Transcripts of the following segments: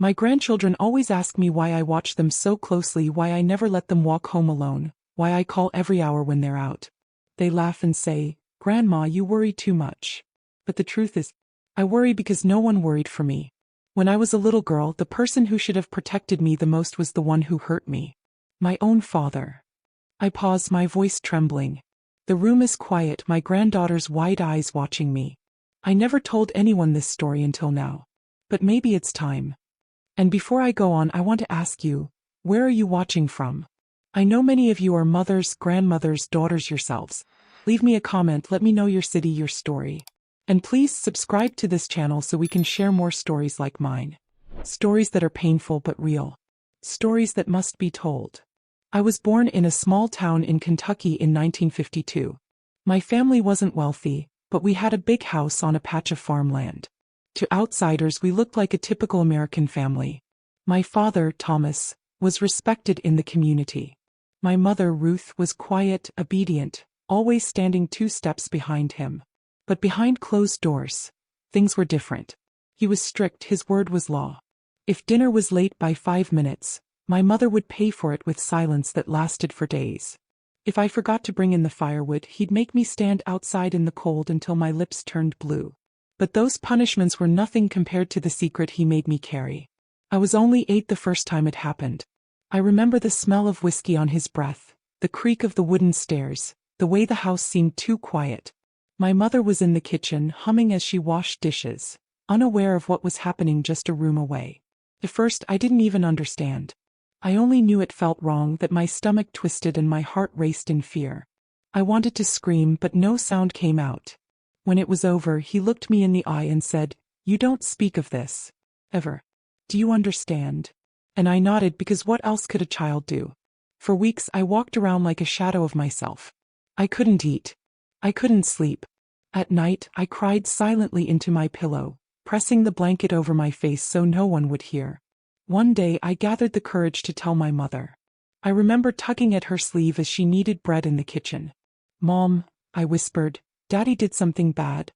My grandchildren always ask me why I watch them so closely, why I never let them walk home alone, why I call every hour when they're out. They laugh and say, "Grandma, you worry too much." But the truth is, I worry because no one worried for me. When I was a little girl, the person who should have protected me the most was the one who hurt me. My own father. I pause, my voice trembling. The room is quiet, my granddaughter's wide eyes watching me. I never told anyone this story until now. But maybe it's time. And before I go on, I want to ask you, where are you watching from? I know many of you are mothers, grandmothers, daughters yourselves. Leave me a comment, let me know your city, your story. And please subscribe to this channel so we can share more stories like mine. Stories that are painful but real. Stories that must be told. I was born in a small town in Kentucky in 1952. My family wasn't wealthy, but we had a big house on a patch of farmland. To outsiders, we looked like a typical American family. My father, Thomas, was respected in the community. My mother, Ruth, was quiet, obedient, always standing 2 steps behind him. But behind closed doors, things were different. He was strict, his word was law. If dinner was late by 5 minutes, my mother would pay for it with silence that lasted for days. If I forgot to bring in the firewood, he'd make me stand outside in the cold until my lips turned blue. But those punishments were nothing compared to the secret he made me carry. I was only 8 the first time it happened. I remember the smell of whiskey on his breath, the creak of the wooden stairs, the way the house seemed too quiet. My mother was in the kitchen, humming as she washed dishes, unaware of what was happening just a room away. At first, I didn't even understand. I only knew it felt wrong, that my stomach twisted and my heart raced in fear. I wanted to scream, but no sound came out. When it was over, he looked me in the eye and said, "You don't speak of this. Ever. Do you understand?" And I nodded, because what else could a child do? For weeks, I walked around like a shadow of myself. I couldn't eat. I couldn't sleep. At night, I cried silently into my pillow, pressing the blanket over my face so no one would hear. One day, I gathered the courage to tell my mother. I remember tugging at her sleeve as she kneaded bread in the kitchen. "Mom," I whispered, "Daddy did something bad.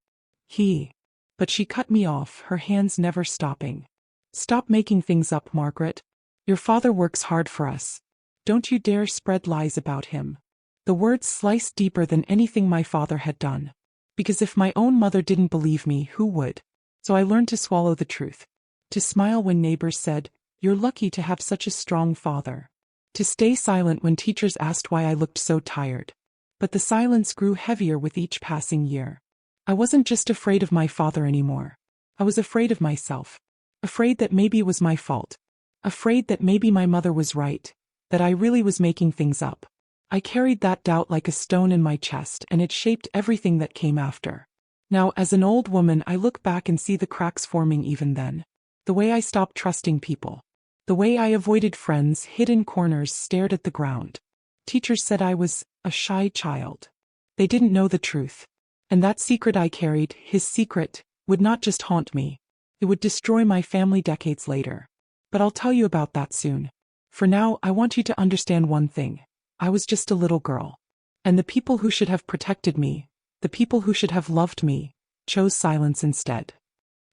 But she cut me off, her hands never stopping. "Stop making things up, Margaret. Your father works hard for us. Don't you dare spread lies about him." The words sliced deeper than anything my father had done. Because if my own mother didn't believe me, who would? So I learned to swallow the truth. To smile when neighbors said, "You're lucky to have such a strong father." To stay silent when teachers asked why I looked so tired. But the silence grew heavier with each passing year. I wasn't just afraid of my father anymore. I was afraid of myself. Afraid that maybe it was my fault. Afraid that maybe my mother was right, that I really was making things up. I carried that doubt like a stone in my chest, and it shaped everything that came after. Now, as an old woman, I look back and see the cracks forming even then. The way I stopped trusting people. The way I avoided friends, hid in corners, stared at the ground. Teachers said I was a shy child. They didn't know the truth. And that secret I carried, his secret, would not just haunt me. It would destroy my family decades later. But I'll tell you about that soon. For now, I want you to understand one thing. I was just a little girl. And the people who should have protected me, the people who should have loved me, chose silence instead.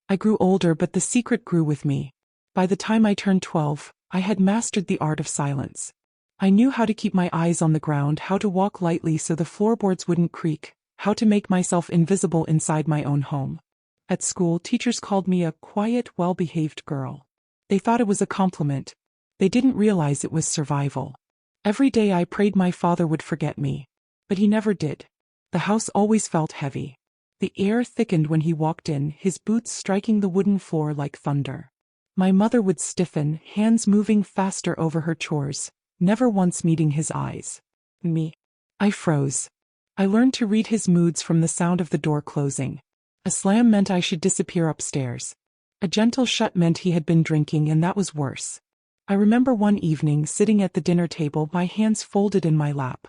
I grew older, but the secret grew with me. By the time I turned 12, I had mastered the art of silence. I knew how to keep my eyes on the ground, how to walk lightly so the floorboards wouldn't creak, how to make myself invisible inside my own home. At school, teachers called me a quiet, well-behaved girl. They thought it was a compliment. They didn't realize it was survival. Every day I prayed my father would forget me. But he never did. The house always felt heavy. The air thickened when he walked in, his boots striking the wooden floor like thunder. My mother would stiffen, hands moving faster over her chores, never once meeting his eyes. Me. I froze. I learned to read his moods from the sound of the door closing. A slam meant I should disappear upstairs. A gentle shut meant he had been drinking, and that was worse. I remember one evening, sitting at the dinner table, my hands folded in my lap.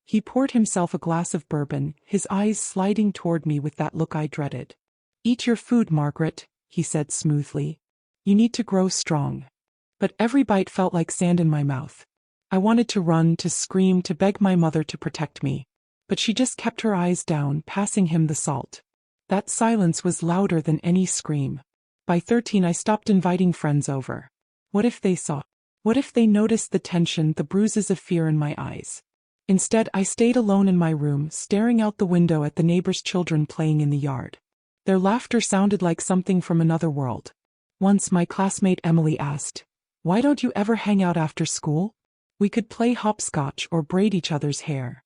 He poured himself a glass of bourbon, his eyes sliding toward me with that look I dreaded. "Eat your food, Margaret," he said smoothly. "You need to grow strong." But every bite felt like sand in my mouth. I wanted to run, to scream, to beg my mother to protect me. But she just kept her eyes down, passing him the salt. That silence was louder than any scream. By 13 I stopped inviting friends over. What if they saw? What if they noticed the tension, the bruises of fear in my eyes? Instead, I stayed alone in my room, staring out the window at the neighbors' children playing in the yard. Their laughter sounded like something from another world. Once my classmate Emily asked, "Why don't you ever hang out after school? We could play hopscotch or braid each other's hair."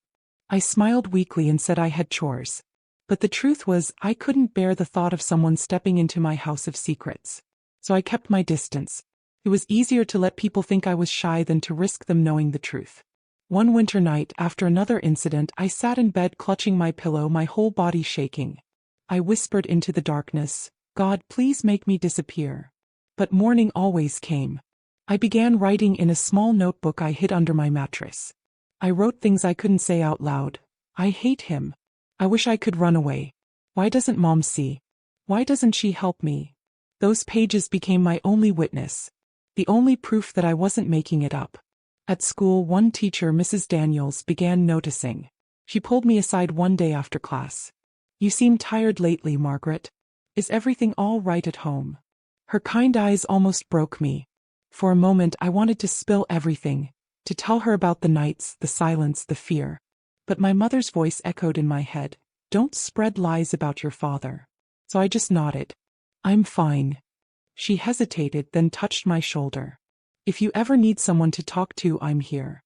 I smiled weakly and said I had chores. But the truth was, I couldn't bear the thought of someone stepping into my house of secrets. So I kept my distance. It was easier to let people think I was shy than to risk them knowing the truth. One winter night, after another incident, I sat in bed clutching my pillow, my whole body shaking. I whispered into the darkness, "God, please make me disappear." But morning always came. I began writing in a small notebook I hid under my mattress. I wrote things I couldn't say out loud. I hate him. I wish I could run away. Why doesn't Mom see? Why doesn't she help me? Those pages became my only witness. The only proof that I wasn't making it up. At school, one teacher, Mrs. Daniels, began noticing. She pulled me aside one day after class. "You seem tired lately, Margaret. Is everything all right at home?" Her kind eyes almost broke me. For a moment I wanted to spill everything, to tell her about the nights, the silence, the fear. But my mother's voice echoed in my head, "Don't spread lies about your father." So I just nodded. "I'm fine." She hesitated, then touched my shoulder. "If you ever need someone to talk to, I'm here."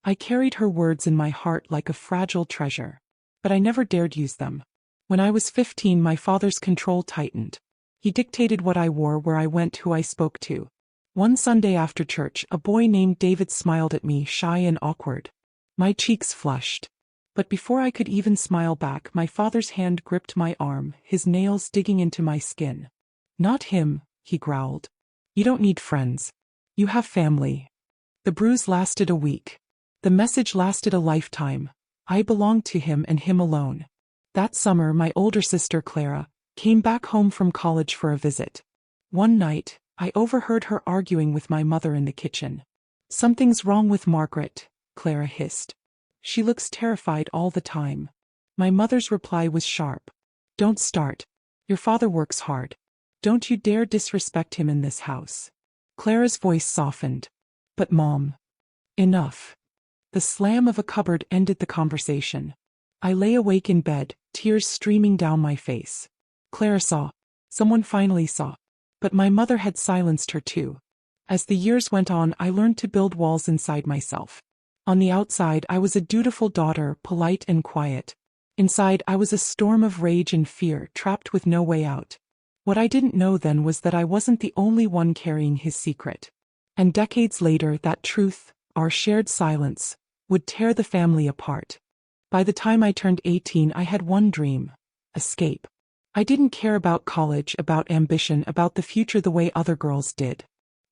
I carried her words in my heart like a fragile treasure. But I never dared use them. When I was 15, my father's control tightened. He dictated what I wore, where I went, who I spoke to. One Sunday after church, a boy named David smiled at me, shy and awkward. My cheeks flushed. But before I could even smile back, my father's hand gripped my arm, his nails digging into my skin. "Not him," he growled. "You don't need friends. You have family." The bruise lasted a week. The message lasted a lifetime. I belonged to him and him alone. That summer, my older sister Clara came back home from college for a visit. One night, I overheard her arguing with my mother in the kitchen. "Something's wrong with Margaret," Clara hissed. "She looks terrified all the time." My mother's reply was sharp. "Don't start. Your father works hard. Don't you dare disrespect him in this house." Clara's voice softened. "But Mom." Enough. The slam of a cupboard ended the conversation. I lay awake in bed, tears streaming down my face. Clara saw. Someone finally saw. But my mother had silenced her too. As the years went on, I learned to build walls inside myself. On the outside, I was a dutiful daughter, polite and quiet. Inside, I was a storm of rage and fear, trapped with no way out. What I didn't know then was that I wasn't the only one carrying his secret. And decades later, that truth, our shared silence, would tear the family apart. By the time I turned 18, I had one dream: escape. I didn't care about college, about ambition, about the future the way other girls did.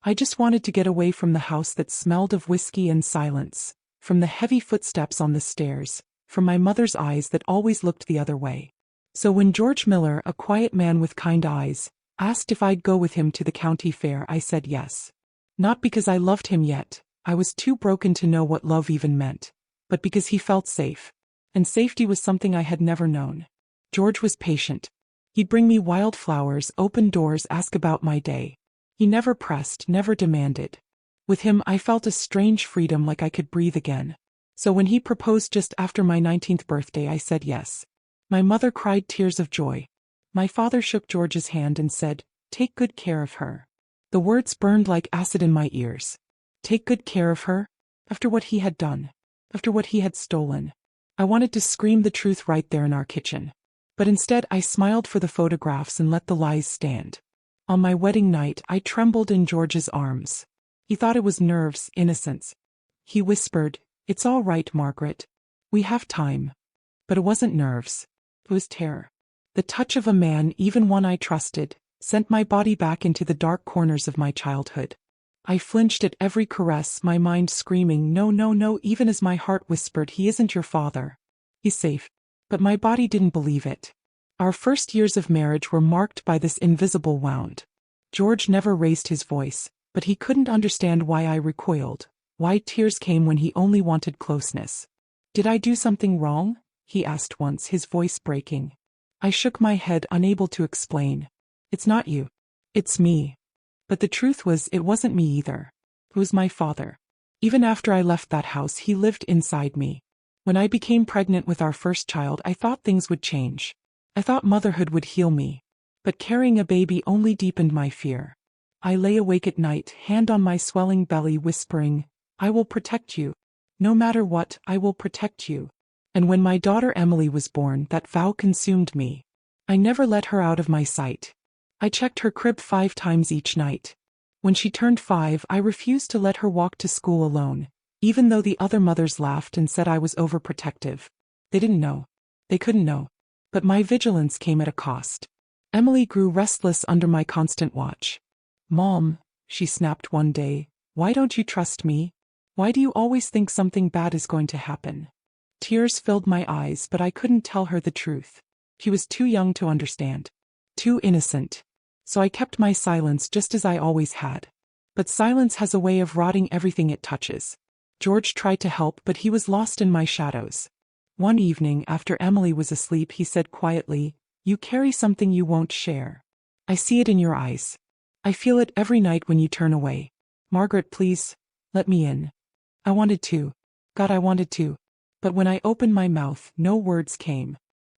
I just wanted to get away from the house that smelled of whiskey and silence, from the heavy footsteps on the stairs, from my mother's eyes that always looked the other way. So when George Miller, a quiet man with kind eyes, asked if I'd go with him to the county fair, I said yes. Not because I loved him yet, I was too broken to know what love even meant, but because he felt safe. And safety was something I had never known. George was patient. He'd bring me wildflowers, open doors, ask about my day. He never pressed, never demanded. With him, I felt a strange freedom, like I could breathe again. So when he proposed just after my 19th birthday, I said yes. My mother cried tears of joy. My father shook George's hand and said, "Take good care of her." The words burned like acid in my ears. Take good care of her? After what he had done? After what he had stolen? I wanted to scream the truth right there in our kitchen. But instead I smiled for the photographs and let the lies stand. On my wedding night, I trembled in George's arms. He thought it was nerves, innocence. He whispered, "It's all right, Margaret. We have time." But it wasn't nerves. It was terror. The touch of a man, even one I trusted, sent my body back into the dark corners of my childhood. I flinched at every caress, my mind screaming, "No, no, no," even as my heart whispered, "He isn't your father. He's safe." But my body didn't believe it. Our first years of marriage were marked by this invisible wound. George never raised his voice, but he couldn't understand why I recoiled, why tears came when he only wanted closeness. "Did I do something wrong?" he asked once, his voice breaking. I shook my head, unable to explain. "It's not you. It's me. But the truth was, it wasn't me either. It was my father. Even after I left that house, he lived inside me. When I became pregnant with our first child, I thought things would change. I thought motherhood would heal me. But carrying a baby only deepened my fear. I lay awake at night, hand on my swelling belly, whispering, I will protect you. No matter what, I will protect you. And when my daughter Emily was born, that vow consumed me. I never let her out of my sight. I checked her crib 5 times each night. When she turned 5, I refused to let her walk to school alone, even though the other mothers laughed and said I was overprotective. They didn't know. They couldn't know. But my vigilance came at a cost. Emily grew restless under my constant watch. Mom, she snapped one day, why don't you trust me? Why do you always think something bad is going to happen? Tears filled my eyes, but I couldn't tell her the truth. She was too young to understand. Too innocent. So I kept my silence, just as I always had. But silence has a way of rotting everything it touches. George tried to help, but he was lost in my shadows. One evening, after Emily was asleep, he said quietly, You carry something you won't share. I see it in your eyes. I feel it every night when you turn away. Margaret, please, let me in. I wanted to. God, I wanted to. But when I opened my mouth, no words came.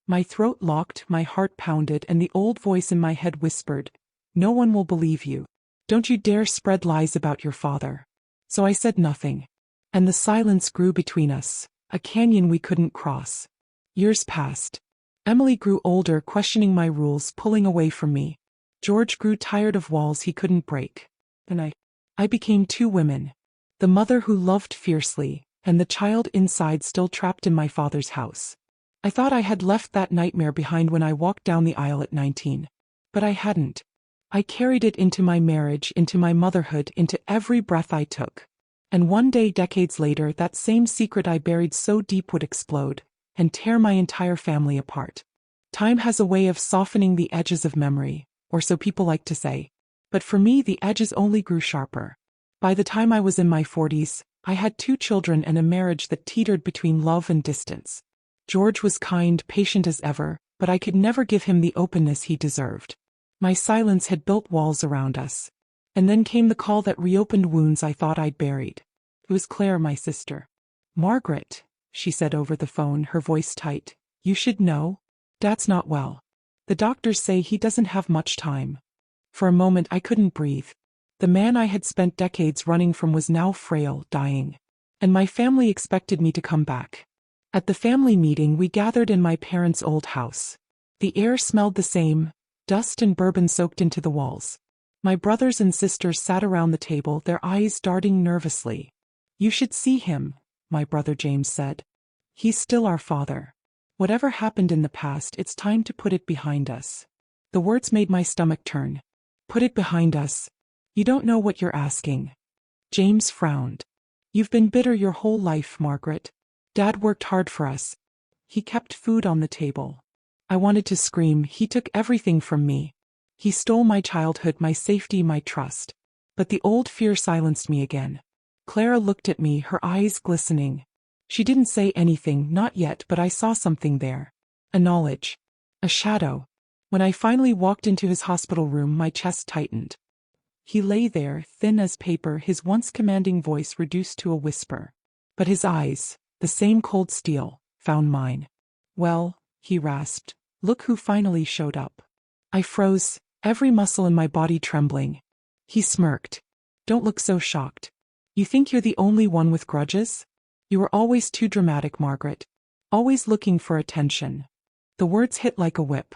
My throat locked, my heart pounded, and the old voice in my head whispered, No one will believe you. Don't you dare spread lies about your father. So I said nothing. And the silence grew between us, a canyon we couldn't cross. Years passed. Emily grew older, questioning my rules, pulling away from me. George grew tired of walls he couldn't break. And I became 2 women. The mother who loved fiercely, and the child inside still trapped in my father's house. I thought I had left that nightmare behind when I walked down the aisle at 19. But I hadn't. I carried it into my marriage, into my motherhood, into every breath I took. And one day, decades later, that same secret I buried so deep would explode and tear my entire family apart. Time has a way of softening the edges of memory, or so people like to say. But for me, the edges only grew sharper. By the time I was in my 40s, I had 2 children and a marriage that teetered between love and distance. George was kind, patient as ever, but I could never give him the openness he deserved. My silence had built walls around us. And then came the call that reopened wounds I thought I'd buried. It was Claire, my sister. Margaret, she said over the phone, her voice tight. You should know. Dad's not well. The doctors say he doesn't have much time. For a moment I couldn't breathe. The man I had spent decades running from was now frail, dying. And my family expected me to come back. At the family meeting we gathered in my parents' old house. The air smelled the same, dust and bourbon soaked into the walls. My brothers and sisters sat around the table, their eyes darting nervously. You should see him, my brother James said. He's still our father. Whatever happened in the past, it's time to put it behind us. The words made my stomach turn. Put it behind us. You don't know what you're asking. James frowned. You've been bitter your whole life, Margaret. Dad worked hard for us. He kept food on the table. I wanted to scream. He took everything from me. He stole my childhood, my safety, my trust. But the old fear silenced me again. Clara looked at me, her eyes glistening. She didn't say anything, not yet, but I saw something there. A knowledge. A shadow. When I finally walked into his hospital room, my chest tightened. He lay there, thin as paper, his once commanding voice reduced to a whisper. But his eyes, the same cold steel, found mine. Well, he rasped, look who finally showed up. I froze, every muscle in my body trembling. He smirked. Don't look so shocked. You think you're the only one with grudges? You were always too dramatic, Margaret. Always looking for attention. The words hit like a whip.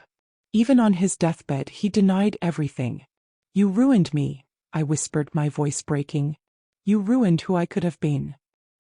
Even on his deathbed, he denied everything. You ruined me, I whispered, my voice breaking. You ruined who I could have been.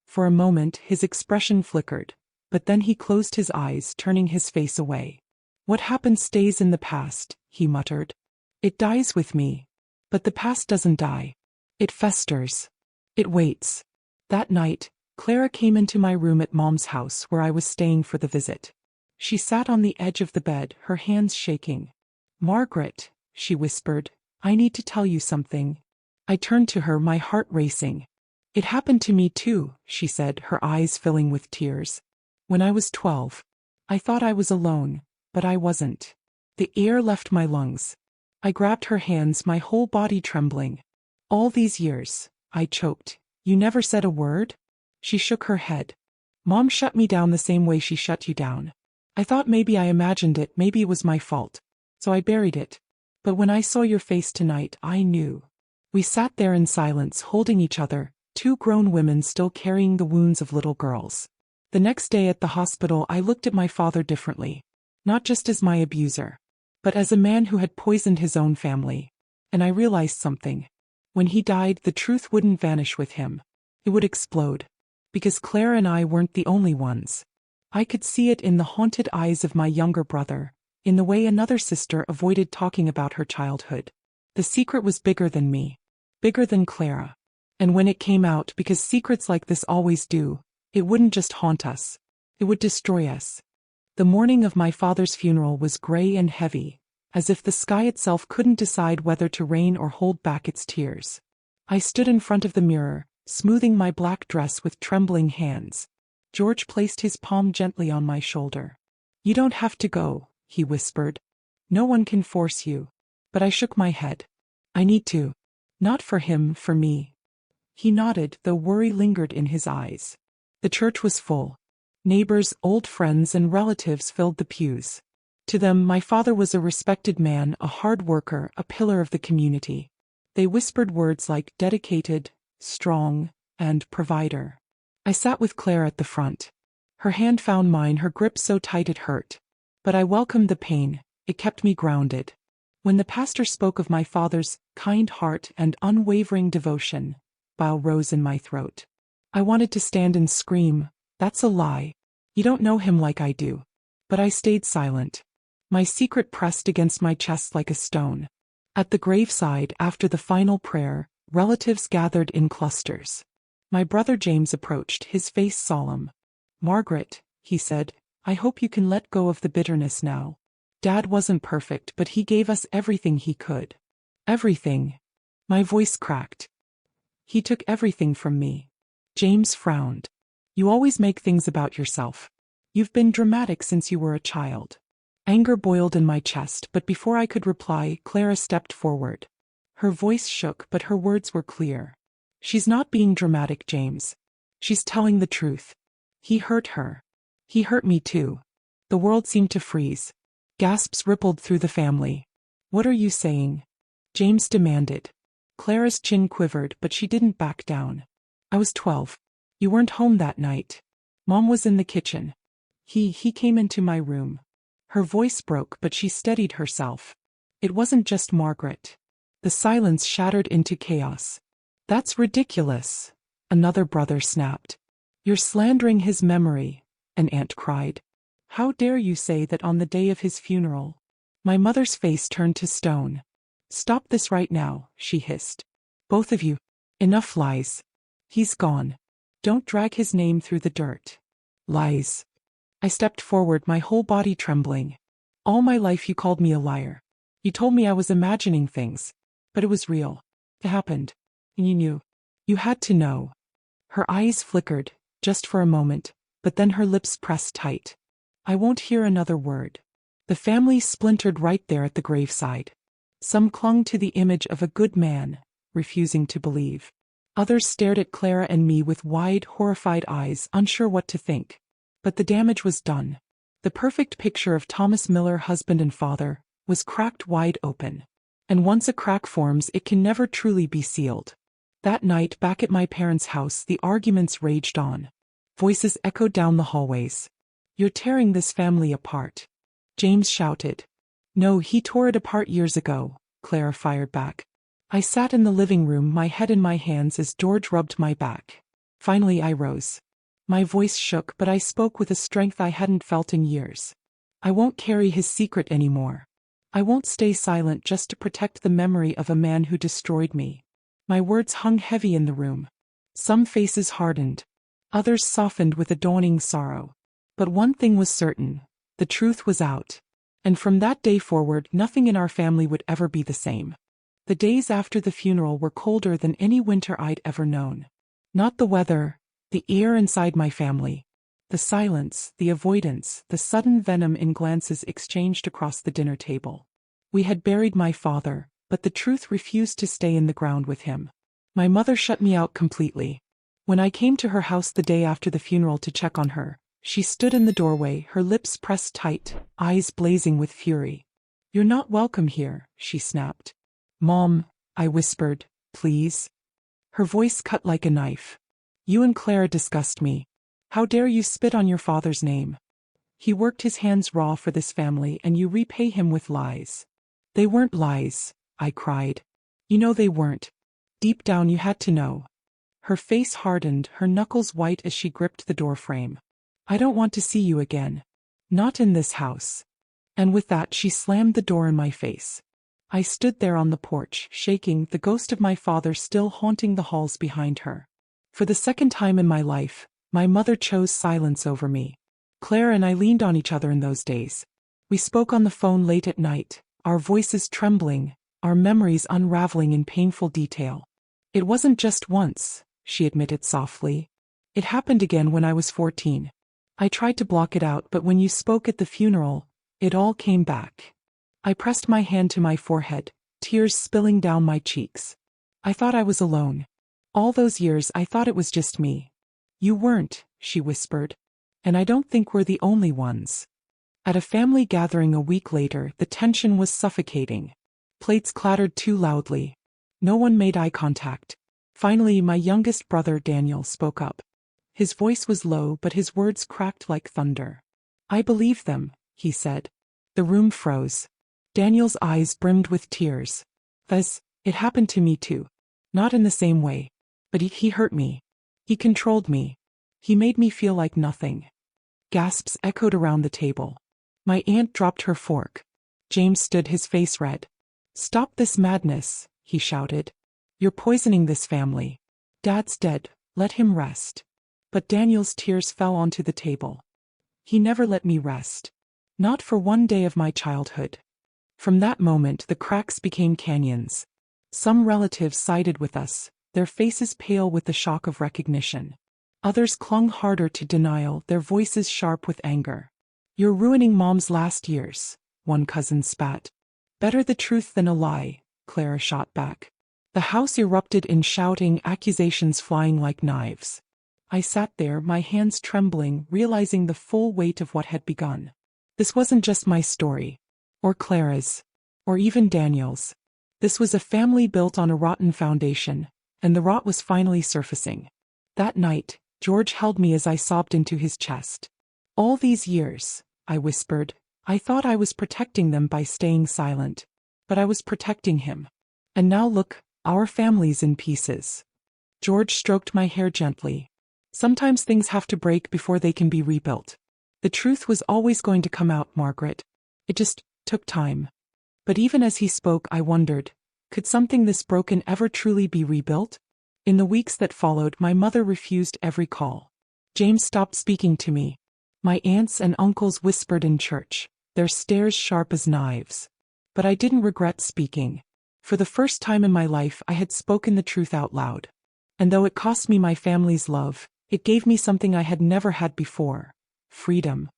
For a moment, his expression flickered, but then he closed his eyes, turning his face away. What happened stays in the past, he muttered. It dies with me. But the past doesn't die. It festers. It waits. That night, Clara came into my room at Mom's house where I was staying for the visit. She sat on the edge of the bed, her hands shaking. Margaret, she whispered, I need to tell you something. I turned to her, my heart racing. It happened to me too, she said, her eyes filling with tears. When I was 12. I thought I was alone, but I wasn't. The air left my lungs. I grabbed her hands, my whole body trembling. All these years, I choked. You never said a word? She shook her head. Mom shut me down the same way she shut you down. I thought maybe I imagined it, maybe it was my fault. So I buried it. But when I saw your face tonight, I knew. We sat there in silence, holding each other, two grown women still carrying the wounds of little girls. The next day at the hospital, I looked at my father differently. Not just as my abuser, but as a man who had poisoned his own family. And I realized something. When he died, the truth wouldn't vanish with him. It would explode. Because Clara and I weren't the only ones. I could see it in the haunted eyes of my younger brother, in the way another sister avoided talking about her childhood. The secret was bigger than me. Bigger than Clara. And when it came out, because secrets like this always do, it wouldn't just haunt us. It would destroy us. The morning of my father's funeral was gray and heavy, as if the sky itself couldn't decide whether to rain or hold back its tears. I stood in front of the mirror, smoothing my black dress with trembling hands. George placed his palm gently on my shoulder. You don't have to go, he whispered. No one can force you. But I shook my head. I need to. Not for him, for me. He nodded, though worry lingered in his eyes. The church was full. Neighbors, old friends, and relatives filled the pews. To them, my father was a respected man, a hard worker, a pillar of the community. They whispered words like dedicated, strong, and provider. I sat with Claire at the front. Her hand found mine, her grip so tight it hurt. But I welcomed the pain. It kept me grounded. When the pastor spoke of my father's kind heart and unwavering devotion, bile rose in my throat. I wanted to stand and scream, "That's a lie. You don't know him like I do." But I stayed silent. My secret pressed against my chest like a stone. At the graveside, after the final prayer, relatives gathered in clusters. My brother James approached, his face solemn. "Margaret," he said, "I hope you can let go of the bitterness now. Dad wasn't perfect, but he gave us everything he could." Everything. My voice cracked. He took everything from me. James frowned. "You always make things about yourself. You've been dramatic since you were a child." Anger boiled in my chest, but before I could reply, Clara stepped forward. Her voice shook, but her words were clear. "She's not being dramatic, James. She's telling the truth. He hurt her. He hurt me too." The world seemed to freeze. Gasps rippled through the family. "What are you saying?" James demanded. Clara's chin quivered, but she didn't back down. "I was 12. You weren't home that night. Mom was in the kitchen. He came into my room." Her voice broke, but she steadied herself. "It wasn't just Margaret." The silence shattered into chaos. "That's ridiculous," another brother snapped. "You're slandering his memory," an aunt cried. "How dare you say that on the day of his funeral?" My mother's face turned to stone. "Stop this right now," she hissed. "Both of you. Enough lies. He's gone. Don't drag his name through the dirt." Lies. I stepped forward, my whole body trembling. "All my life you called me a liar. You told me I was imagining things. But it was real. It happened. And you knew. You had to know." Her eyes flickered, just for a moment, but then her lips pressed tight. "I won't hear another word." The family splintered right there at the graveside. Some clung to the image of a good man, refusing to believe. Others stared at Clara and me with wide, horrified eyes, unsure what to think. But the damage was done. The perfect picture of Thomas Miller, husband and father, was cracked wide open. And once a crack forms, it can never truly be sealed. That night, back at my parents' house, the arguments raged on. Voices echoed down the hallways. "You're tearing this family apart," James shouted. "No, he tore it apart years ago," Clara fired back. I sat in the living room, my head in my hands as George rubbed my back. Finally I rose. My voice shook, but I spoke with a strength I hadn't felt in years. "I won't carry his secret anymore. I won't stay silent just to protect the memory of a man who destroyed me." My words hung heavy in the room. Some faces hardened. Others softened with a dawning sorrow. But one thing was certain. The truth was out. And from that day forward, nothing in our family would ever be the same. The days after the funeral were colder than any winter I'd ever known. Not the weather, the air inside my family. The silence, the avoidance, the sudden venom in glances exchanged across the dinner table. We had buried my father, but the truth refused to stay in the ground with him. My mother shut me out completely. When I came to her house the day after the funeral to check on her, she stood in the doorway, her lips pressed tight, eyes blazing with fury. "You're not welcome here," she snapped. "Mom," I whispered, "please." Her voice cut like a knife. "You and Clara disgust me. How dare you spit on your father's name? He worked his hands raw for this family and you repay him with lies." "They weren't lies," I cried. "You know they weren't. Deep down you had to know." Her face hardened, her knuckles white as she gripped the doorframe. "I don't want to see you again. Not in this house." And with that she slammed the door in my face. I stood there on the porch, shaking, the ghost of my father still haunting the halls behind her. For the second time in my life, my mother chose silence over me. Claire and I leaned on each other in those days. We spoke on the phone late at night, our voices trembling, our memories unraveling in painful detail. "It wasn't just once," she admitted softly. "It happened again when I was 14. I tried to block it out, but when you spoke at the funeral, it all came back." I pressed my hand to my forehead, tears spilling down my cheeks. "I thought I was alone. All those years I thought it was just me." "You weren't," she whispered. "And I don't think we're the only ones." At a family gathering a week later, the tension was suffocating. Plates clattered too loudly. No one made eye contact. Finally, my youngest brother, Daniel, spoke up. His voice was low, but his words cracked like thunder. "I believe them," he said. The room froze. Daniel's eyes brimmed with tears. It happened to me too. Not in the same way. But he hurt me. He controlled me. He made me feel like nothing." Gasps echoed around the table. My aunt dropped her fork. James stood, his face red. "Stop this madness," he shouted. "You're poisoning this family. Dad's dead, let him rest." But Daniel's tears fell onto the table. "He never let me rest. Not for one day of my childhood." From that moment, the cracks became canyons. Some relatives sided with us, their faces pale with the shock of recognition. Others clung harder to denial, their voices sharp with anger. "You're ruining Mom's last years," one cousin spat. "Better the truth than a lie," Clara shot back. The house erupted in shouting, accusations flying like knives. I sat there, my hands trembling, realizing the full weight of what had begun. This wasn't just my story. Or Clara's. Or even Daniel's. This was a family built on a rotten foundation, and the rot was finally surfacing. That night, George held me as I sobbed into his chest. "All these years," I whispered, "I thought I was protecting them by staying silent. But I was protecting him. And now look, our family's in pieces." George stroked my hair gently. "Sometimes things have to break before they can be rebuilt. The truth was always going to come out, Margaret. It just took time." But even as he spoke, I wondered, could something this broken ever truly be rebuilt? In the weeks that followed, my mother refused every call. James stopped speaking to me. My aunts and uncles whispered in church, their stares sharp as knives. But I didn't regret speaking. For the first time in my life, I had spoken the truth out loud. And though it cost me my family's love, it gave me something I had never had before: freedom.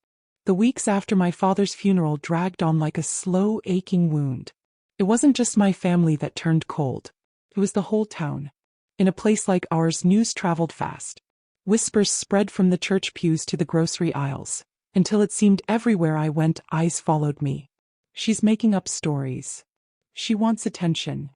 The weeks after my father's funeral dragged on like a slow, aching wound. It wasn't just my family that turned cold. It was the whole town. In a place like ours, news traveled fast. Whispers spread from the church pews to the grocery aisles, until it seemed everywhere I went, eyes followed me. "She's making up stories. She wants attention."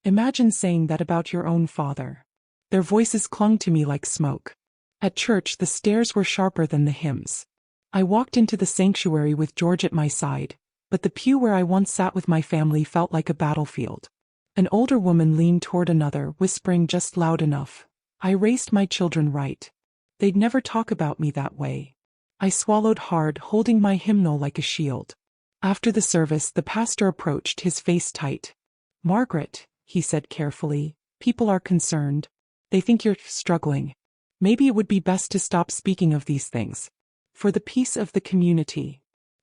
Imagine saying that about your own father. Their voices clung to me like smoke. At church, the stares were sharper than the hymns. I walked into the sanctuary with George at my side, but the pew where I once sat with my family felt like a battlefield. An older woman leaned toward another, whispering just loud enough, "I raised my children right. They'd never talk about me that way." I swallowed hard, holding my hymnal like a shield. After the service, the pastor approached, his face tight. "Margaret," he said carefully, "people are concerned. They think you're struggling. Maybe it would be best to stop speaking of these things. For the peace of the community."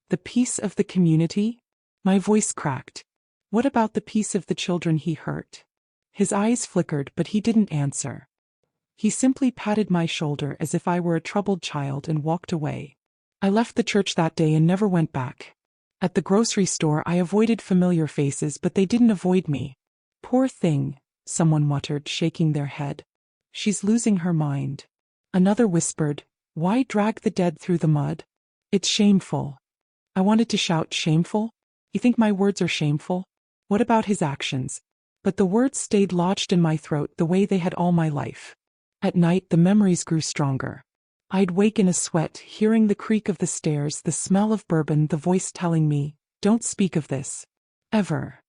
The peace of the community? My voice cracked. What about the peace of the children he hurt? His eyes flickered, but he didn't answer. He simply patted my shoulder as if I were a troubled child and walked away. I left the church that day and never went back. At the grocery store I avoided familiar faces, but they didn't avoid me. Poor thing, someone muttered, shaking their head. She's losing her mind. Another whispered, why drag the dead through the mud? It's shameful. I wanted to shout, shameful? You think my words are shameful? What about his actions? But the words stayed lodged in my throat the way they had all my life. At night the memories grew stronger. I'd wake in a sweat, hearing the creak of the stairs, the smell of bourbon, the voice telling me, don't speak of this. Ever.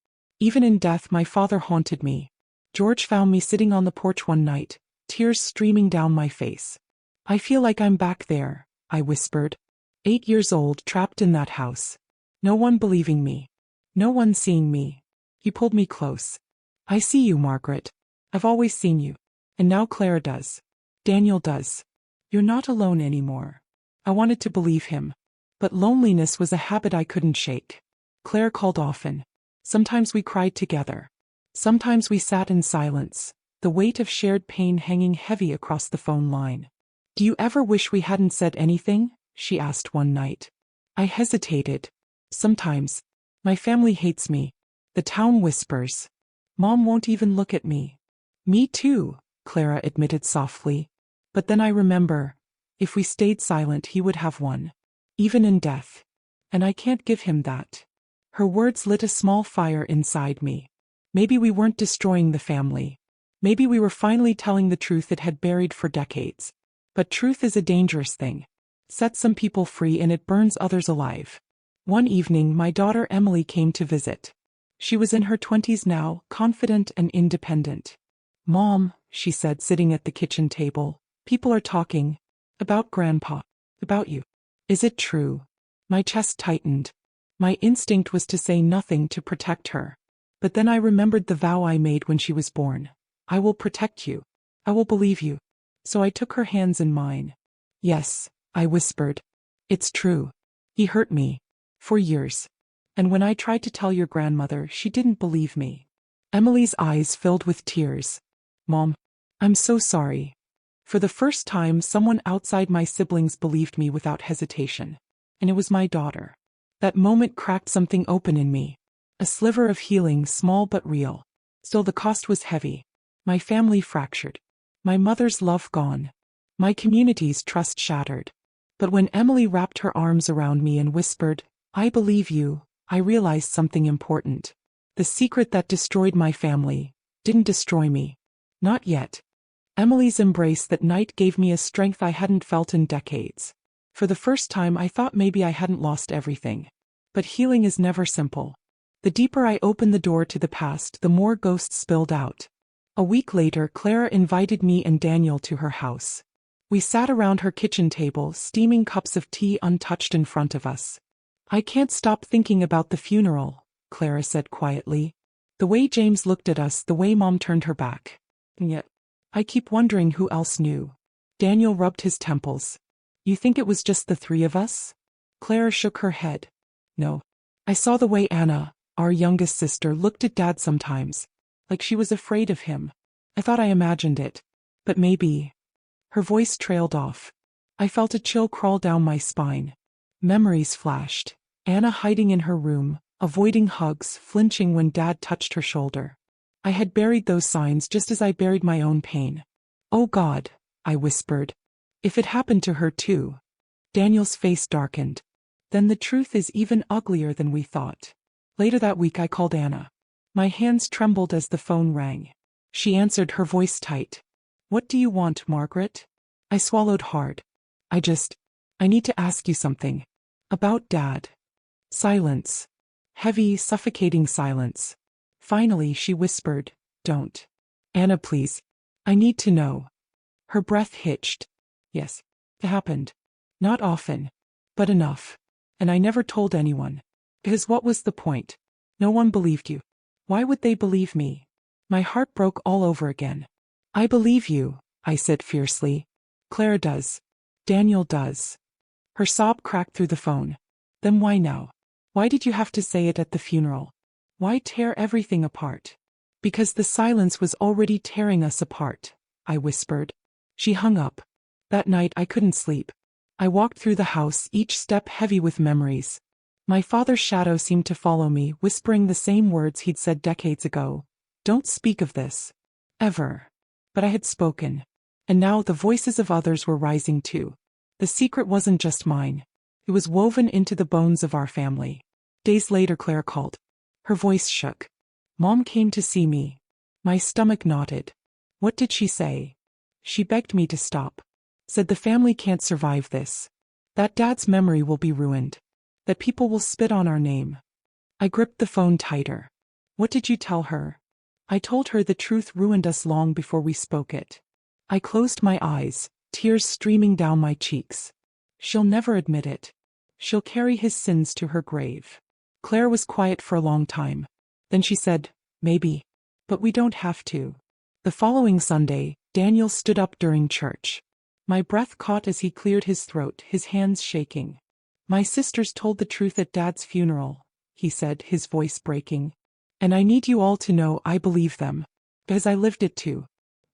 Even in death my father haunted me. George found me sitting on the porch one night, tears streaming down my face. I feel like I'm back there, I whispered. 8 years old, trapped in that house. No one believing me. No one seeing me. He pulled me close. I see you, Margaret. I've always seen you. And now Clara does. Daniel does. You're not alone anymore. I wanted to believe him. But loneliness was a habit I couldn't shake. Claire called often. Sometimes we cried together. Sometimes we sat in silence, the weight of shared pain hanging heavy across the phone line. Do you ever wish we hadn't said anything? She asked one night. I hesitated. Sometimes. My family hates me. The town whispers. Mom won't even look at me. Me too, Clara admitted softly. But then I remember, if we stayed silent he would have won. Even in death. And I can't give him that. Her words lit a small fire inside me. Maybe we weren't destroying the family. Maybe we were finally telling the truth it had buried for decades. But truth is a dangerous thing. Sets some people free and it burns others alive. One evening my daughter Emily came to visit. She was in her 20s now, confident and independent. Mom, she said, sitting at the kitchen table, people are talking. About Grandpa. About you. Is it true? My chest tightened. My instinct was to say nothing to protect her. But then I remembered the vow I made when she was born. I will protect you. I will believe you. So I took her hands in mine. Yes, I whispered. It's true. He hurt me. For years. And when I tried to tell your grandmother, she didn't believe me. Emily's eyes filled with tears. Mom, I'm so sorry. For the first time, someone outside my siblings believed me without hesitation. And it was my daughter. That moment cracked something open in me. A sliver of healing, small but real. Still the cost was heavy. My family fractured. My mother's love gone. My community's trust shattered. But when Emily wrapped her arms around me and whispered, I believe you, I realized something important. The secret that destroyed my family didn't destroy me. Not yet. Emily's embrace that night gave me a strength I hadn't felt in decades. For the first time I thought maybe I hadn't lost everything. But healing is never simple. The deeper I opened the door to the past, the more ghosts spilled out. A week later, Clara invited me and Daniel to her house. We sat around her kitchen table, steaming cups of tea untouched in front of us. I can't stop thinking about the funeral, Clara said quietly. The way James looked at us, the way Mom turned her back. And yet, I keep wondering who else knew. Daniel rubbed his temples. You think it was just the three of us? Clara shook her head. No. I saw the way Anna, our youngest sister, looked at Dad sometimes. Like she was afraid of him. I thought I imagined it. But maybe. Her voice trailed off. I felt a chill crawl down my spine. Memories flashed. Anna hiding in her room, avoiding hugs, flinching when Dad touched her shoulder. I had buried those signs just as I buried my own pain. Oh God, I whispered. If it happened to her too. Daniel's face darkened. Then the truth is even uglier than we thought. Later that week I called Anna. My hands trembled as the phone rang. She answered, her voice tight. What do you want, Margaret? I swallowed hard. I need to ask you something. About Dad. Silence. Heavy, suffocating silence. Finally, she whispered, don't. Anna, please. I need to know. Her breath hitched. Yes, it happened. Not often. But enough. And I never told anyone. Because what was the point? No one believed you. Why would they believe me? My heart broke all over again. I believe you, I said fiercely. Clara does. Daniel does. Her sob cracked through the phone. Then why now? Why did you have to say it at the funeral? Why tear everything apart? Because the silence was already tearing us apart, I whispered. She hung up. That night I couldn't sleep. I walked through the house, each step heavy with memories. My father's shadow seemed to follow me, whispering the same words he'd said decades ago. Don't speak of this. Ever. But I had spoken. And now the voices of others were rising too. The secret wasn't just mine. It was woven into the bones of our family. Days later Claire called. Her voice shook. Mom came to see me. My stomach knotted. What did she say? She begged me to stop. Said the family can't survive this. That Dad's memory will be ruined. That people will spit on our name. I gripped the phone tighter. What did you tell her? I told her the truth ruined us long before we spoke it. I closed my eyes, tears streaming down my cheeks. She'll never admit it. She'll carry his sins to her grave. Claire was quiet for a long time. Then she said, maybe. But we don't have to. The following Sunday, Daniel stood up during church. My breath caught as he cleared his throat, his hands shaking. My sisters told the truth at Dad's funeral, he said, his voice breaking. And I need you all to know I believe them. Because I lived it too.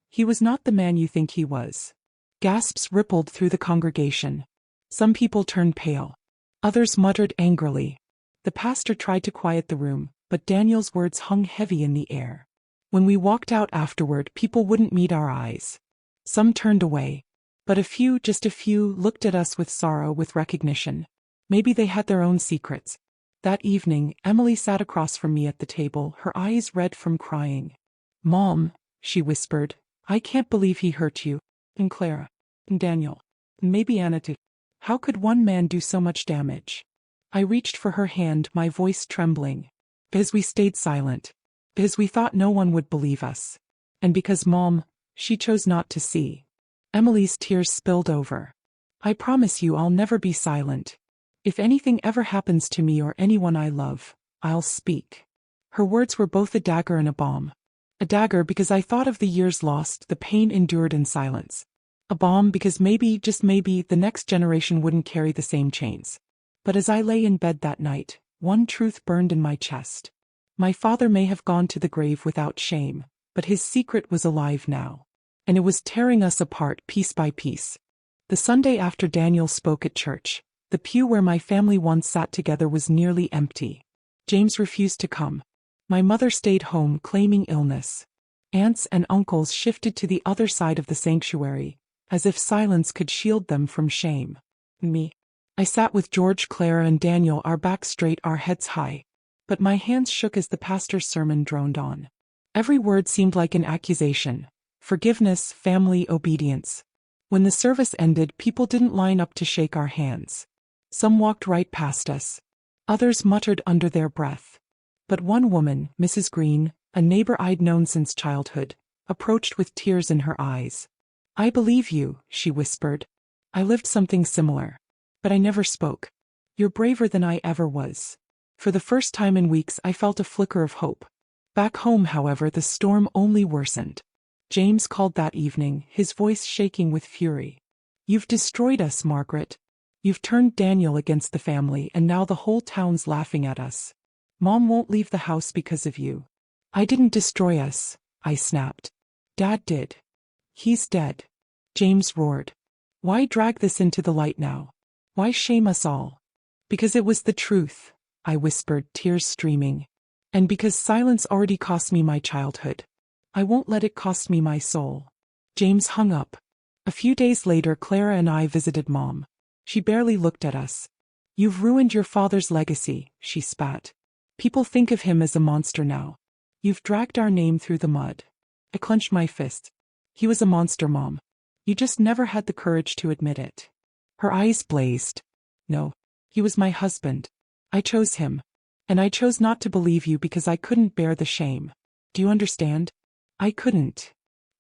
He was not the man you think he was. Gasps rippled through the congregation. Some people turned pale. Others muttered angrily. The pastor tried to quiet the room, but Daniel's words hung heavy in the air. When we walked out afterward, people wouldn't meet our eyes. Some turned away. But a few, just a few, looked at us with sorrow, with recognition. Maybe they had their own secrets. That evening, Emily sat across from me at the table, her eyes red from crying. Mom, she whispered, I can't believe he hurt you. And Clara. And Daniel. And maybe Anna too. How could one man do so much damage? I reached for her hand, my voice trembling. Because we stayed silent. Because we thought no one would believe us. And because Mom, she chose not to see. Emily's tears spilled over. I promise you I'll never be silent. If anything ever happens to me or anyone I love, I'll speak. Her words were both a dagger and a balm. A dagger because I thought of the years lost, the pain endured in silence. A balm because maybe, just maybe, the next generation wouldn't carry the same chains. But as I lay in bed that night, one truth burned in my chest. My father may have gone to the grave without shame, but his secret was alive now. And it was tearing us apart piece by piece. The Sunday after Daniel spoke at church, the pew where my family once sat together was nearly empty. James refused to come. My mother stayed home claiming illness. Aunts and uncles shifted to the other side of the sanctuary, as if silence could shield them from shame. Me. I sat with George, Clara, and Daniel, our backs straight, our heads high. But my hands shook as the pastor's sermon droned on. Every word seemed like an accusation. Forgiveness, family, obedience. When the service ended, people didn't line up to shake our hands. Some walked right past us. Others muttered under their breath. But one woman, Mrs. Green, a neighbor I'd known since childhood, approached with tears in her eyes. I believe you, she whispered. I lived something similar. But I never spoke. You're braver than I ever was. For the first time in weeks I felt a flicker of hope. Back home, however, the storm only worsened. James called that evening, his voice shaking with fury. You've destroyed us, Margaret. You've turned Daniel against the family, and now the whole town's laughing at us. Mom won't leave the house because of you. I didn't destroy us, I snapped. Dad did. He's dead. James roared. Why drag this into the light now? Why shame us all? Because it was the truth, I whispered, tears streaming. And because silence already cost me my childhood. I won't let it cost me my soul. James hung up. A few days later, Clara and I visited Mom. She barely looked at us. You've ruined your father's legacy, she spat. People think of him as a monster now. You've dragged our name through the mud. I clenched my fist. He was a monster, Mom. You just never had the courage to admit it. Her eyes blazed. No, he was my husband. I chose him. And I chose not to believe you because I couldn't bear the shame. Do you understand? I couldn't.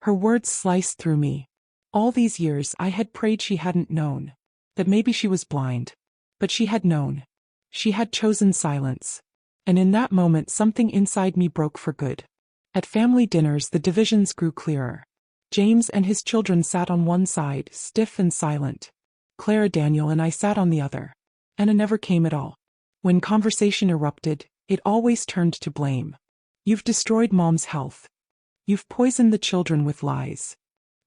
Her words sliced through me. All these years I had prayed she hadn't known. That maybe she was blind. But she had known. She had chosen silence. And in that moment something inside me broke for good. At family dinners the divisions grew clearer. James and his children sat on one side, stiff and silent. Clara, Daniel, and I sat on the other. Anna never came at all. When conversation erupted, it always turned to blame. You've destroyed Mom's health. You've poisoned the children with lies.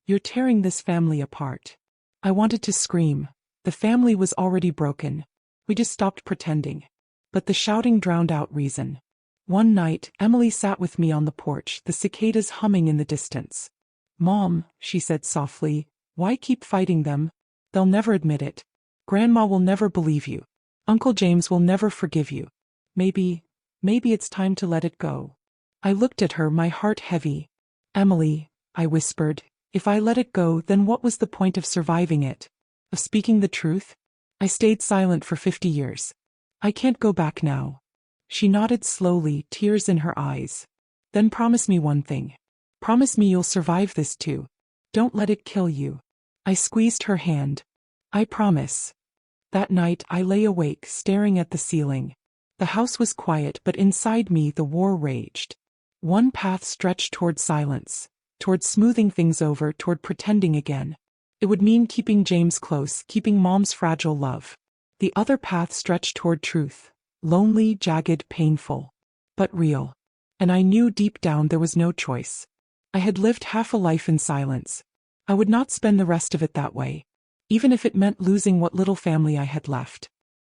You're tearing this family apart. I wanted to scream. The family was already broken. We just stopped pretending. But the shouting drowned out reason. One night, Emily sat with me on the porch, the cicadas humming in the distance. "Mom," she said softly, "why keep fighting them? They'll never admit it. Grandma will never believe you. Uncle James will never forgive you. Maybe it's time to let it go." I looked at her, my heart heavy. "Emily," I whispered, "if I let it go, then what was the point of surviving it? Of speaking the truth? I stayed silent for 50 years. I can't go back now." She nodded slowly, tears in her eyes. "Then promise me one thing. Promise me you'll survive this too. Don't let it kill you." I squeezed her hand. "I promise." That night I lay awake, staring at the ceiling. The house was quiet, but inside me the war raged. One path stretched toward silence, toward smoothing things over, toward pretending again. It would mean keeping James close, keeping Mom's fragile love. The other path stretched toward truth, lonely, jagged, painful, but real. And I knew deep down there was no choice. I had lived half a life in silence. I would not spend the rest of it that way, even if it meant losing what little family I had left.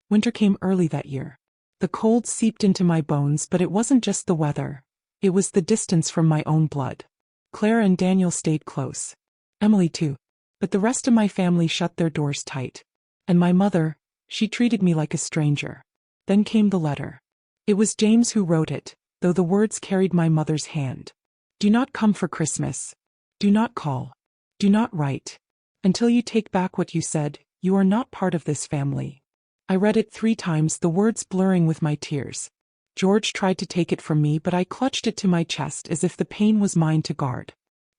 Winter came early that year. The cold seeped into my bones, but it wasn't just the weather. It was the distance from my own blood. Claire and Daniel stayed close. Emily too. But the rest of my family shut their doors tight. And my mother, she treated me like a stranger. Then came the letter. It was James who wrote it, though the words carried my mother's hand. "Do not come for Christmas. Do not call. Do not write. Until you take back what you said, you are not part of this family." I read it 3 times, the words blurring with my tears. George tried to take it from me, but I clutched it to my chest as if the pain was mine to guard.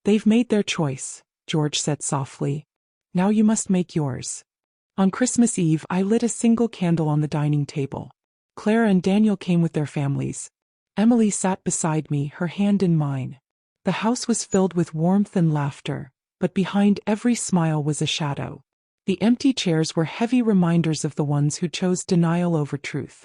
"They've made their choice," George said softly. "Now you must make yours." On Christmas Eve, I lit a single candle on the dining table. Claire and Daniel came with their families. Emily sat beside me, her hand in mine. The house was filled with warmth and laughter, but behind every smile was a shadow. The empty chairs were heavy reminders of the ones who chose denial over truth.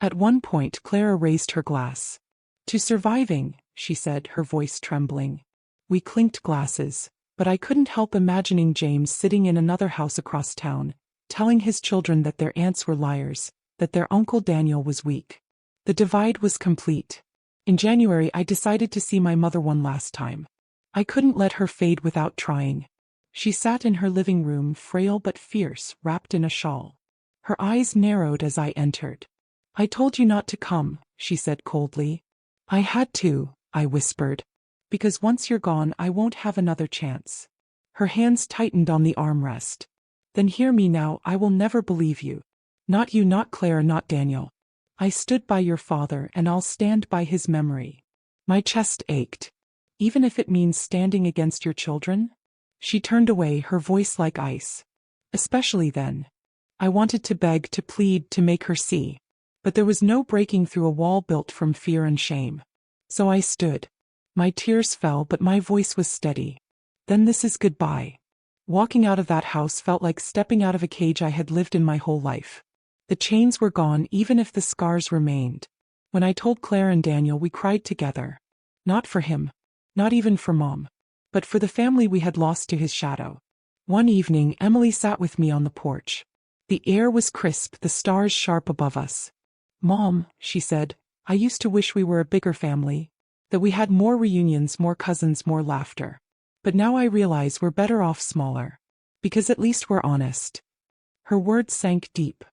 At one point, Clara raised her glass. "To surviving," she said, her voice trembling. We clinked glasses, but I couldn't help imagining James sitting in another house across town, telling his children that their aunts were liars, that their Uncle Daniel was weak. The divide was complete. In January, I decided to see my mother one last time. I couldn't let her fade without trying. She sat in her living room, frail but fierce, wrapped in a shawl. Her eyes narrowed as I entered. "I told you not to come," she said coldly. "I had to," I whispered. "Because once you're gone, I won't have another chance." Her hands tightened on the armrest. "Then hear me now, I will never believe you. Not you, not Claire, not Daniel. I stood by your father, and I'll stand by his memory." My chest ached. "Even if it means standing against your children?" She turned away, her voice like ice. "Especially then." I wanted to beg, to plead, to make her see. But there was no breaking through a wall built from fear and shame. So I stood. My tears fell, but my voice was steady. "Then this is goodbye." Walking out of that house felt like stepping out of a cage I had lived in my whole life. The chains were gone, even if the scars remained. When I told Claire and Daniel, we cried together. Not for him. Not even for Mom. But for the family we had lost to his shadow. One evening, Emily sat with me on the porch. The air was crisp, the stars sharp above us. "Mom," she said, "I used to wish we were a bigger family. That we had more reunions, more cousins, more laughter. But now I realize we're better off smaller. Because at least we're honest." Her words sank deep.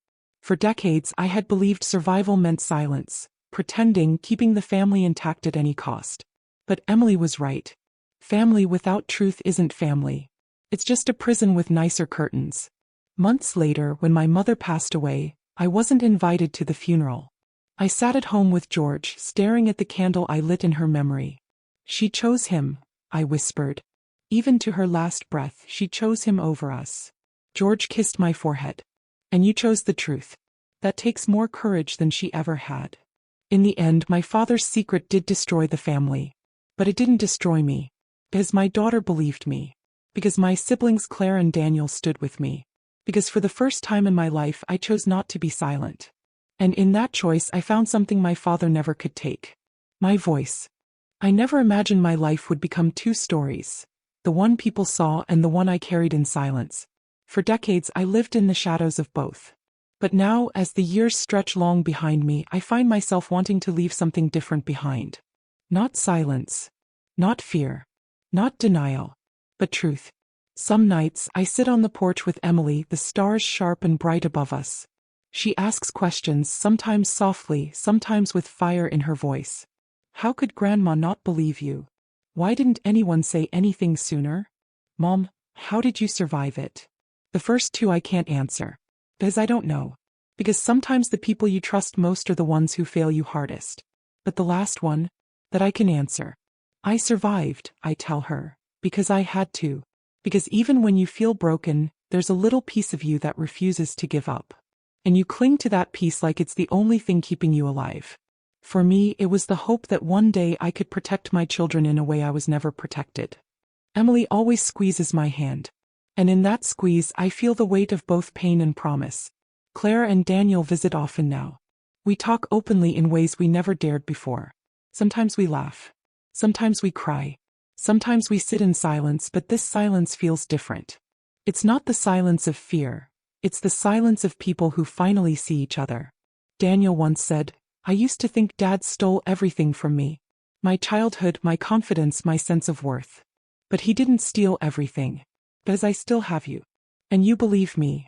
For decades, I had believed survival meant silence, pretending, keeping the family intact at any cost. But Emily was right. Family without truth isn't family. It's just a prison with nicer curtains. Months later, when my mother passed away, I wasn't invited to the funeral. I sat at home with George, staring at the candle I lit in her memory. "She chose him," I whispered. "Even to her last breath, she chose him over us." George kissed my forehead. "And you chose the truth. That takes more courage than she ever had." In the end, my father's secret did destroy the family. But it didn't destroy me. Because my daughter believed me. Because my siblings Claire and Daniel stood with me. Because for the first time in my life, I chose not to be silent. And in that choice, I found something my father never could take. My voice. I never imagined my life would become 2 stories. The one people saw and the one I carried in silence. For decades, I lived in the shadows of both. But now, as the years stretch long behind me, I find myself wanting to leave something different behind. Not silence. Not fear. Not denial. But truth. Some nights, I sit on the porch with Emily, the stars sharp and bright above us. She asks questions, sometimes softly, sometimes with fire in her voice. How could Grandma not believe you? Why didn't anyone say anything sooner? Mom, how did you survive it? The first two I can't answer. Because I don't know. Because sometimes the people you trust most are the ones who fail you hardest. But the last one, that I can answer. I survived, I tell her. Because I had to. Because even when you feel broken, there's a little piece of you that refuses to give up. And you cling to that piece like it's the only thing keeping you alive. For me, it was the hope that one day I could protect my children in a way I was never protected. Emily always squeezes my hand. And in that squeeze, I feel the weight of both pain and promise. Claire and Daniel visit often now. We talk openly in ways we never dared before. Sometimes we laugh. Sometimes we cry. Sometimes we sit in silence, but this silence feels different. It's not the silence of fear. It's the silence of people who finally see each other. Daniel once said, I used to think Dad stole everything from me. My childhood, my confidence, my sense of worth. But he didn't steal everything. Because I still have you. And you believe me.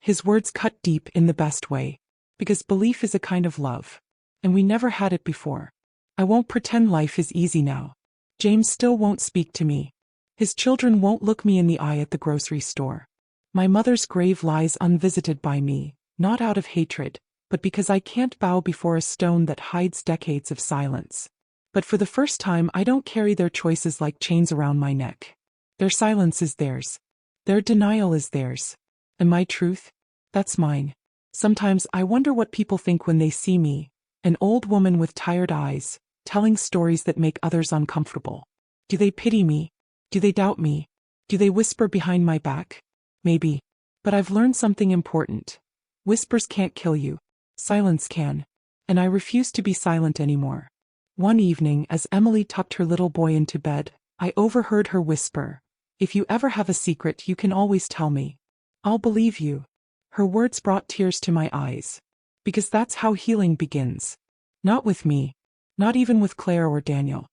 His words cut deep in the best way. Because belief is a kind of love. And we never had it before. I won't pretend life is easy now. James still won't speak to me. His children won't look me in the eye at the grocery store. My mother's grave lies unvisited by me, not out of hatred, but because I can't bow before a stone that hides decades of silence. But for the first time, I don't carry their choices like chains around my neck. Their silence is theirs. Their denial is theirs. And my truth? That's mine. Sometimes I wonder what people think when they see me, an old woman with tired eyes, telling stories that make others uncomfortable. Do they pity me? Do they doubt me? Do they whisper behind my back? Maybe. But I've learned something important. Whispers can't kill you. Silence can. And I refuse to be silent anymore. One evening, as Emily tucked her little boy into bed, I overheard her whisper, If you ever have a secret, you can always tell me. I'll believe you. Her words brought tears to my eyes. Because that's how healing begins. Not with me. Not even with Claire or Daniel.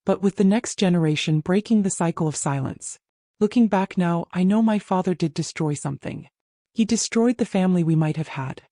But with the next generation breaking the cycle of silence. Looking back now, I know my father did destroy something. He destroyed the family we might have had.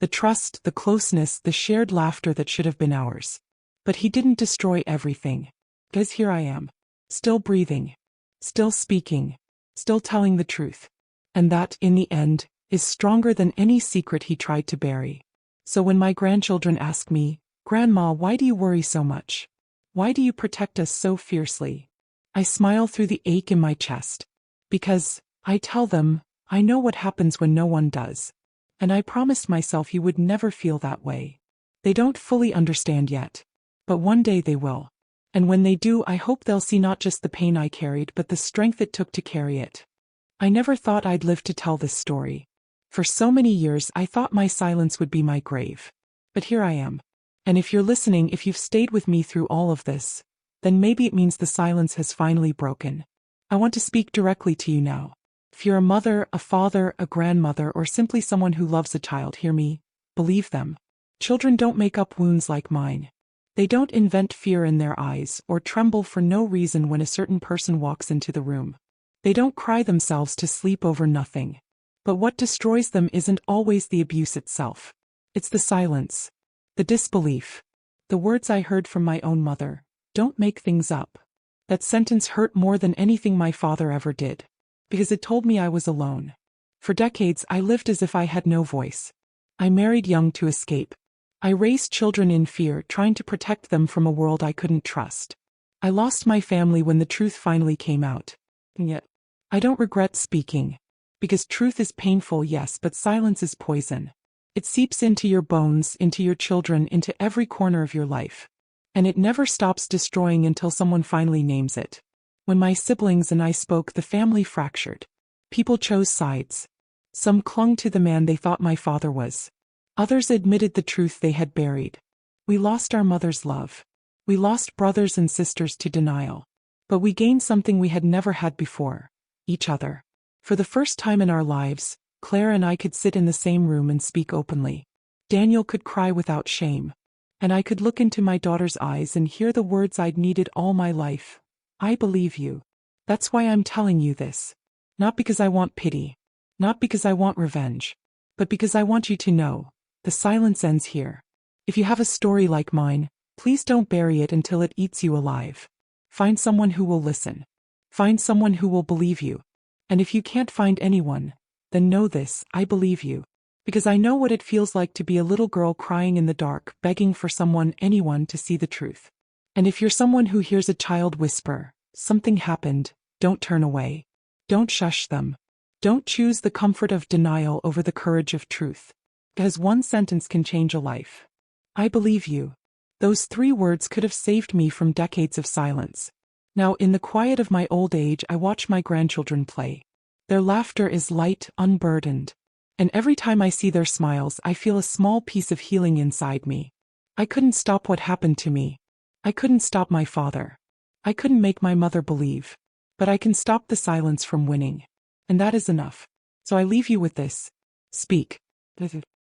The trust, the closeness, the shared laughter that should have been ours. But he didn't destroy everything. Because here I am. Still breathing. Still speaking. Still telling the truth. And that, in the end, is stronger than any secret he tried to bury. So when my grandchildren ask me, Grandma, why do you worry so much? Why do you protect us so fiercely? I smile through the ache in my chest. Because, I tell them, I know what happens when no one does. And I promised myself you would never feel that way. They don't fully understand yet. But one day they will. And when they do, I hope they'll see not just the pain I carried, but the strength it took to carry it. I never thought I'd live to tell this story. For so many years, I thought my silence would be my grave. But here I am. And if you're listening, if you've stayed with me through all of this, then maybe it means the silence has finally broken. I want to speak directly to you now. If you're a mother, a father, a grandmother, or simply someone who loves a child, hear me. Believe them. Children don't make up wounds like mine. They don't invent fear in their eyes or tremble for no reason when a certain person walks into the room. They don't cry themselves to sleep over nothing. But what destroys them isn't always the abuse itself. It's the silence. The disbelief. The words I heard from my own mother. Don't make things up. That sentence hurt more than anything my father ever did. Because it told me I was alone. For decades, I lived as if I had no voice. I married young to escape. I raised children in fear, trying to protect them from a world I couldn't trust. I lost my family when the truth finally came out. And yet, I don't regret speaking. Because truth is painful, yes, but silence is poison. It seeps into your bones, into your children, into every corner of your life. And it never stops destroying until someone finally names it. When my siblings and I spoke, the family fractured. People chose sides. Some clung to the man they thought my father was. Others admitted the truth they had buried. We lost our mother's love. We lost brothers and sisters to denial. But we gained something we had never had before. Each other. For the first time in our lives, Claire and I could sit in the same room and speak openly. Daniel could cry without shame. And I could look into my daughter's eyes and hear the words I'd needed all my life. I believe you. That's why I'm telling you this. Not because I want pity. Not because I want revenge. But because I want you to know. The silence ends here. If you have a story like mine, please don't bury it until it eats you alive. Find someone who will listen. Find someone who will believe you. And if you can't find anyone, then know this, I believe you. Because I know what it feels like to be a little girl crying in the dark, begging for someone, anyone, to see the truth. And if you're someone who hears a child whisper, "Something happened," don't turn away. Don't shush them. Don't choose the comfort of denial over the courage of truth. Because one sentence can change a life. I believe you. Those 3 words could have saved me from decades of silence. Now, in the quiet of my old age, I watch my grandchildren play. Their laughter is light, unburdened. And every time I see their smiles, I feel a small piece of healing inside me. I couldn't stop what happened to me. I couldn't stop my father. I couldn't make my mother believe. But I can stop the silence from winning. And that is enough. So I leave you with this. Speak.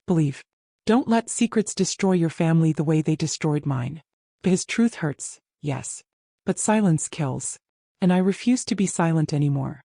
Believe. Don't let secrets destroy your family the way they destroyed mine. Because truth hurts, yes. But silence kills. And I refuse to be silent anymore.